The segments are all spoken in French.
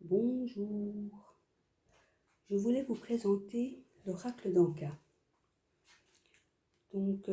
Bonjour, je voulais vous présenter l'oracle d'Anka. Donc,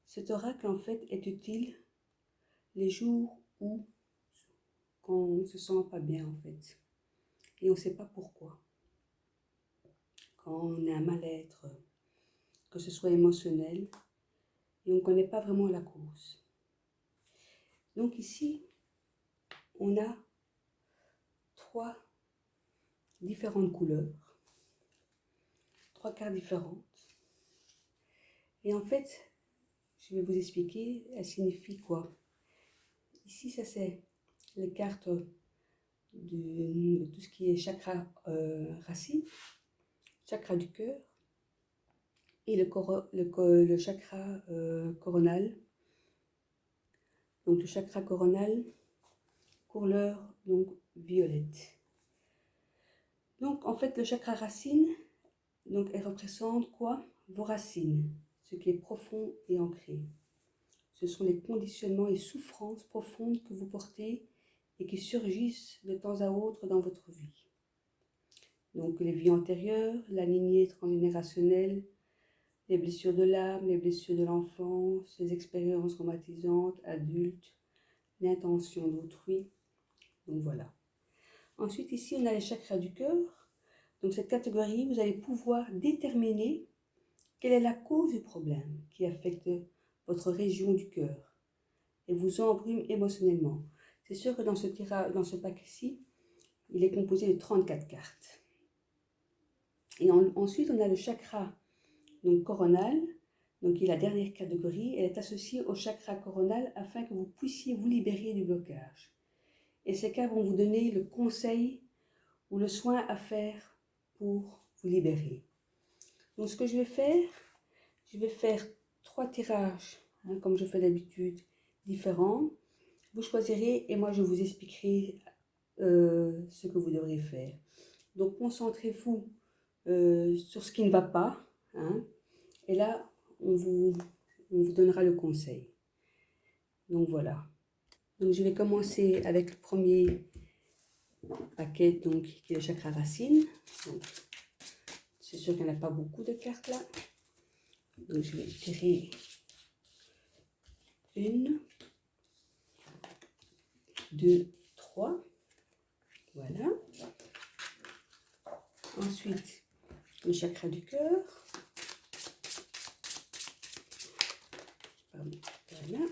cet oracle en fait est utile les jours où on ne se sent pas bien en fait et on ne sait pas pourquoi. Quand on a un mal-être, que ce soit émotionnel et on ne connaît pas vraiment la cause. Donc ici, on a 3 différentes couleurs, 3 cartes différentes. Et en fait, je vais vous expliquer, elle signifie quoi. Ici, ça c'est les cartes de tout ce qui est chakra racine, chakra du cœur et le chakra coronal. Donc le chakra coronal, couleur donc violette. Donc en fait le chakra racine, donc elle représente quoi? Vos racines, ce qui est profond et ancré. Ce sont les conditionnements et souffrances profondes que vous portez et qui surgissent de temps à autre dans votre vie. Donc les vies antérieures, la lignée transgénérationnelle, les blessures de l'âme, les blessures de l'enfance, les expériences traumatisantes, adultes, l'intention d'autrui. Donc voilà. Ensuite ici on a les chakras du cœur. Donc cette catégorie, vous allez pouvoir déterminer quelle est la cause du problème qui affecte votre région du cœur et vous embrume émotionnellement. C'est sûr que dans ce pack-ci, il est composé de 34 cartes. Et ensuite, on a le chakra donc coronal, donc qui est la dernière catégorie. Elle est associée au chakra coronal afin que vous puissiez vous libérer du blocage. Et ces cartes vont vous donner le conseil ou le soin à faire pour vous libérer. Donc ce que je vais faire 3 tirages, comme je fais d'habitude, différents. Vous choisirez et moi je vous expliquerai ce que vous devrez faire. Donc concentrez-vous sur ce qui ne va pas, et là on vous donnera le conseil. Donc voilà. Donc je vais commencer avec le premier paquet, donc qui est le chakra racine. C'est sûr qu'il n'y en a pas beaucoup de cartes là. Donc je vais tirer 1, 2, 3. Voilà. Ensuite, le chakra du cœur. Voilà.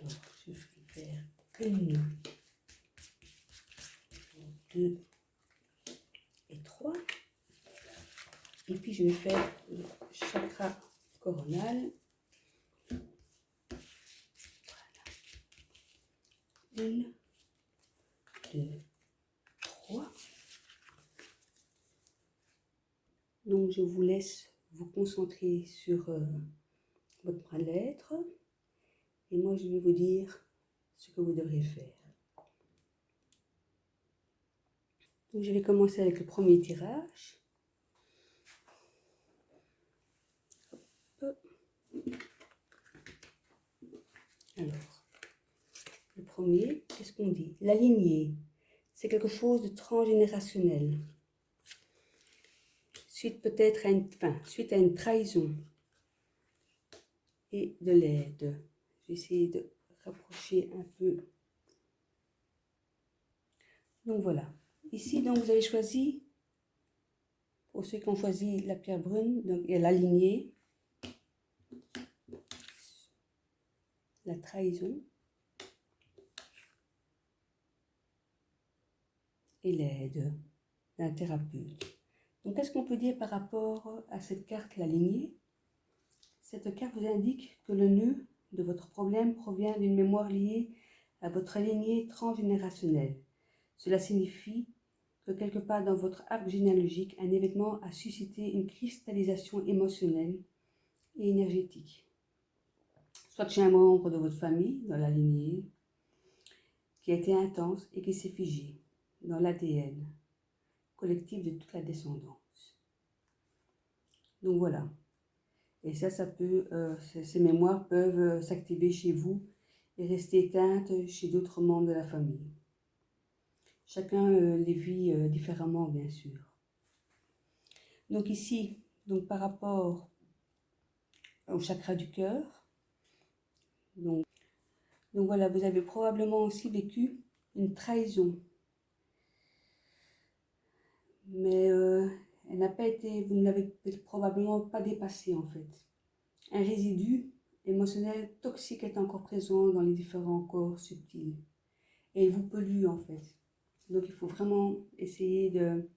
Alors, je vais faire 1, 2 et 3. Et puis, je vais faire le chakra coronal. Voilà. 1, 2, 3. Donc, je vous laisse vous concentrer sur votre mal-être. Et moi, je vais vous dire ce que vous devrez faire. Donc, je vais commencer avec le premier tirage. Alors, le premier, qu'est-ce qu'on dit? La lignée, c'est quelque chose de transgénérationnel. Suite à une trahison et de l'aide. Je vais essayer de rapprocher un peu. Donc voilà. Ici, donc, vous avez choisi, pour ceux qui ont choisi la pierre brune, donc il y a la lignée, la trahison et l'aide d'un thérapeute. Donc, qu'est-ce qu'on peut dire par rapport à cette carte, la lignée? Cette carte vous indique que le nœud de votre problème provient d'une mémoire liée à votre lignée transgénérationnelle. Cela signifie que quelque part dans votre arbre généalogique, un événement a suscité une cristallisation émotionnelle et énergétique. Soit chez un membre de votre famille, dans la lignée, qui a été intense et qui s'est figé dans l'ADN collectif de toute la descendance. Donc voilà. Et ça peut, ces mémoires peuvent s'activer chez vous est restée éteinte chez d'autres membres de la famille. Chacun les vit différemment, bien sûr. Donc ici, donc par rapport au chakra du cœur, donc voilà, vous avez probablement aussi vécu une trahison. Mais elle n'a pas été, vous ne l'avez probablement pas dépassée en fait. Un résidu émotionnel toxique est encore présent dans les différents corps subtils. Et il vous pollue en fait. Donc il faut vraiment essayer de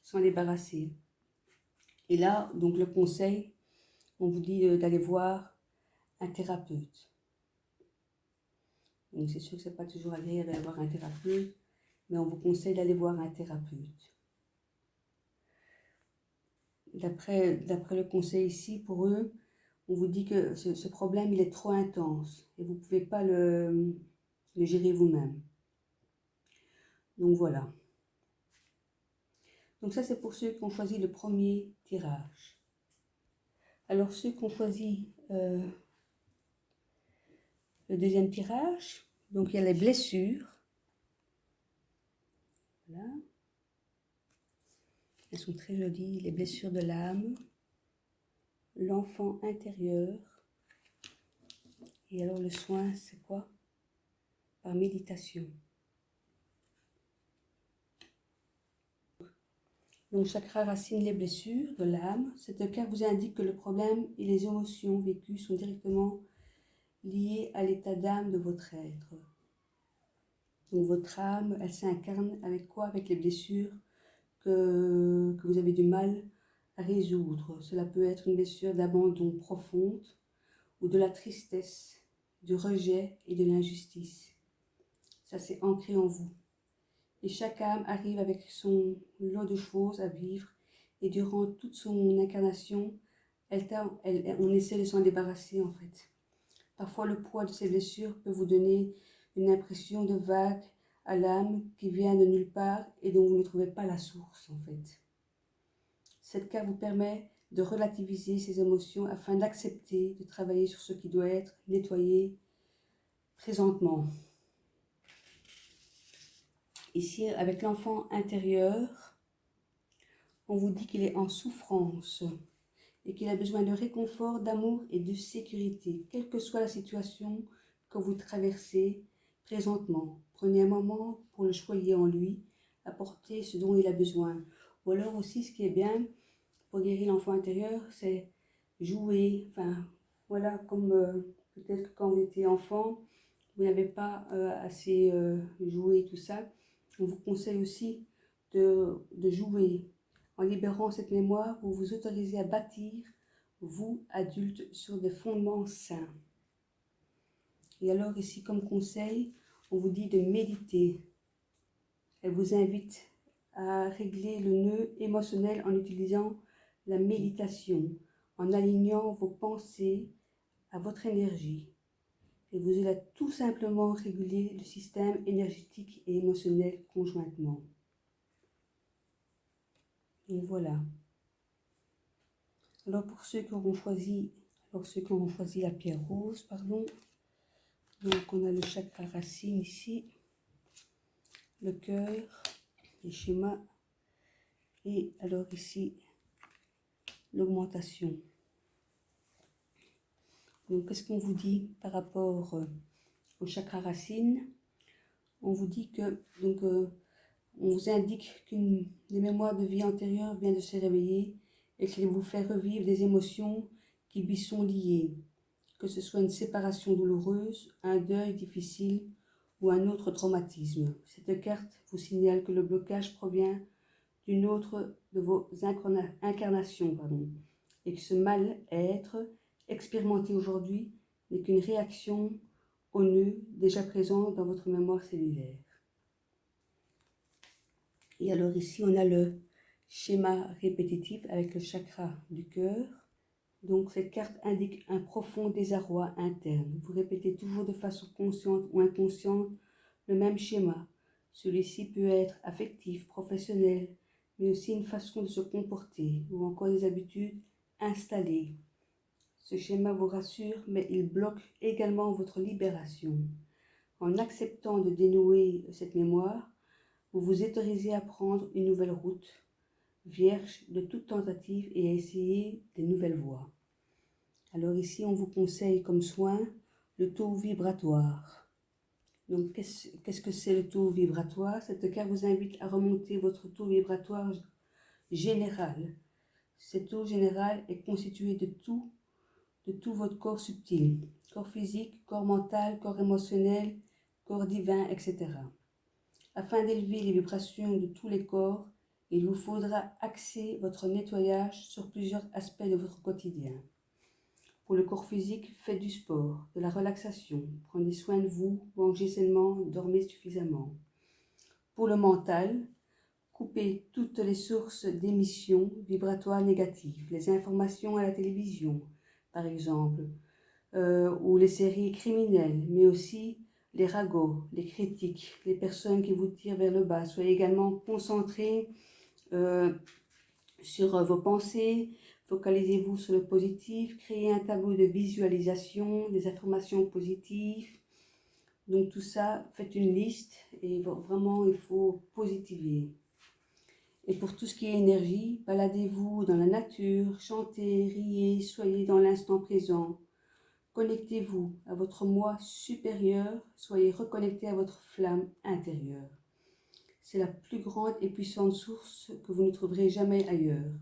s'en débarrasser. Et là, donc le conseil, on vous dit d'aller voir un thérapeute. Donc c'est sûr que ce n'est pas toujours agréable d'aller voir un thérapeute, mais on vous conseille d'aller voir un thérapeute. D'après le conseil ici, pour eux, on vous dit que ce problème, il est trop intense et vous ne pouvez pas le gérer vous-même. Donc voilà. Donc ça, c'est pour ceux qui ont choisi le premier tirage. Alors ceux qui ont choisi le deuxième tirage, donc il y a les blessures. Voilà. Elles sont très jolies, les blessures de l'âme, l'enfant intérieur. Et alors le soin, c'est quoi? Par méditation. Donc chakra racine, les blessures de l'âme. Cette carte vous indique que le problème et les émotions vécues sont directement liés à l'état d'âme de votre être. Donc votre âme, elle s'incarne avec quoi? Avec les blessures que vous avez du mal à résoudre. Cela peut être une blessure d'abandon profonde ou de la tristesse, du rejet et de l'injustice. Ça, c'est ancré en vous. Et chaque âme arrive avec son lot de choses à vivre et durant toute son incarnation, on essaie de s'en débarrasser en fait. Parfois, le poids de ces blessures peut vous donner une impression de vague à l'âme qui vient de nulle part et dont vous ne trouvez pas la source en fait. Cette carte vous permet de relativiser ces émotions afin d'accepter, de travailler sur ce qui doit être nettoyé présentement. Ici, avec l'enfant intérieur, on vous dit qu'il est en souffrance et qu'il a besoin de réconfort, d'amour et de sécurité, quelle que soit la situation que vous traversez présentement. Prenez un moment pour le choyer en lui, apporter ce dont il a besoin. Ou alors aussi, ce qui est bien pour guérir l'enfant intérieur, c'est jouer. Enfin, voilà, comme peut-être que quand vous étiez enfant, vous n'avez pas assez joué, tout ça. On vous conseille aussi de jouer. En libérant cette mémoire, vous vous autorisez à bâtir, vous, adultes, sur des fondements sains. Et alors ici, comme conseil, on vous dit de méditer. Elle vous invite à régler le nœud émotionnel en utilisant la méditation, en alignant vos pensées à votre énergie. Et vous allez tout simplement réguler le système énergétique et émotionnel conjointement. Donc voilà. Alors pour ceux qui auront choisi, la pierre rose, pardon, donc on a le chakra racine ici, le cœur, les schémas, et alors ici, l'augmentation. Donc qu'est-ce qu'on vous dit par rapport au chakra racine? On vous dit que, donc, on vous indique qu'une des mémoires de vie antérieure vient de se réveiller et qu'elle vous fait revivre des émotions qui lui sont liées, que ce soit une séparation douloureuse, un deuil difficile ou un autre traumatisme. Cette carte vous signale que le blocage provient d'une autre de vos incarnations, et que ce mal-être expérimenté aujourd'hui n'est qu'une réaction au nœud déjà présent dans votre mémoire cellulaire. Et alors ici, on a le schéma répétitif avec le chakra du cœur. Donc cette carte indique un profond désarroi interne. Vous répétez toujours de façon consciente ou inconsciente le même schéma. Celui-ci peut être affectif, professionnel, mais aussi une façon de se comporter ou encore des habitudes installées. Ce schéma vous rassure, mais il bloque également votre libération. En acceptant de dénouer cette mémoire, vous vous autorisez à prendre une nouvelle route, vierge de toute tentative et à essayer des nouvelles voies. Alors ici, on vous conseille comme soin le taux vibratoire. Donc, qu'est-ce que c'est le taux vibratoire? Cette carte vous invite à remonter votre taux vibratoire général. Ce taux général est constitué de tout votre corps subtil, corps physique, corps mental, corps émotionnel, corps divin, etc. Afin d'élever les vibrations de tous les corps, il vous faudra axer votre nettoyage sur plusieurs aspects de votre quotidien. Pour le corps physique, faites du sport, de la relaxation, prenez soin de vous, mangez sainement, dormez suffisamment. Pour le mental, coupez toutes les sources d'émissions vibratoires négatives, les informations à la télévision, par exemple, ou les séries criminelles, mais aussi les ragots, les critiques, les personnes qui vous tirent vers le bas. Soyez également concentrés sur vos pensées, focalisez-vous sur le positif, créez un tableau de visualisation, des affirmations positives. Donc tout ça, faites une liste et vraiment il faut positiver. Et pour tout ce qui est énergie, baladez-vous dans la nature, chantez, riez, soyez dans l'instant présent. Connectez-vous à votre moi supérieur, soyez reconnecté à votre flamme intérieure. C'est la plus grande et puissante source que vous ne trouverez jamais ailleurs.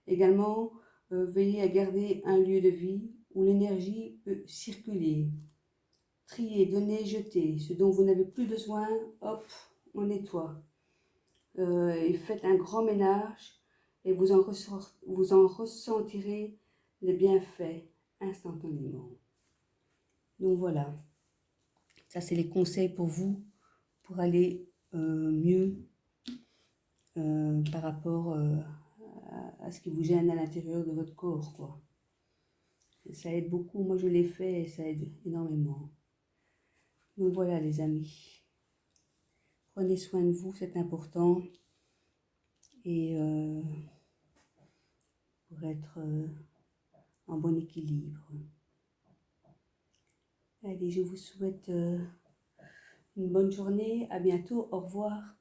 Également, veillez à garder un lieu de vie où l'énergie peut circuler. Triez, donnez, jetez. Ce dont vous n'avez plus besoin, hop, on nettoie. Et faites un grand ménage et vous en ressentirez les bienfaits instantanément. Donc voilà, ça c'est les conseils pour vous, pour aller mieux par rapport à ce qui vous gêne à l'intérieur de votre corps, quoi. Ça aide beaucoup, moi je l'ai fait et ça aide énormément. Donc voilà les amis, prenez soin de vous, c'est important, et pour être en bon équilibre. Allez, je vous souhaite une bonne journée, à bientôt, au revoir.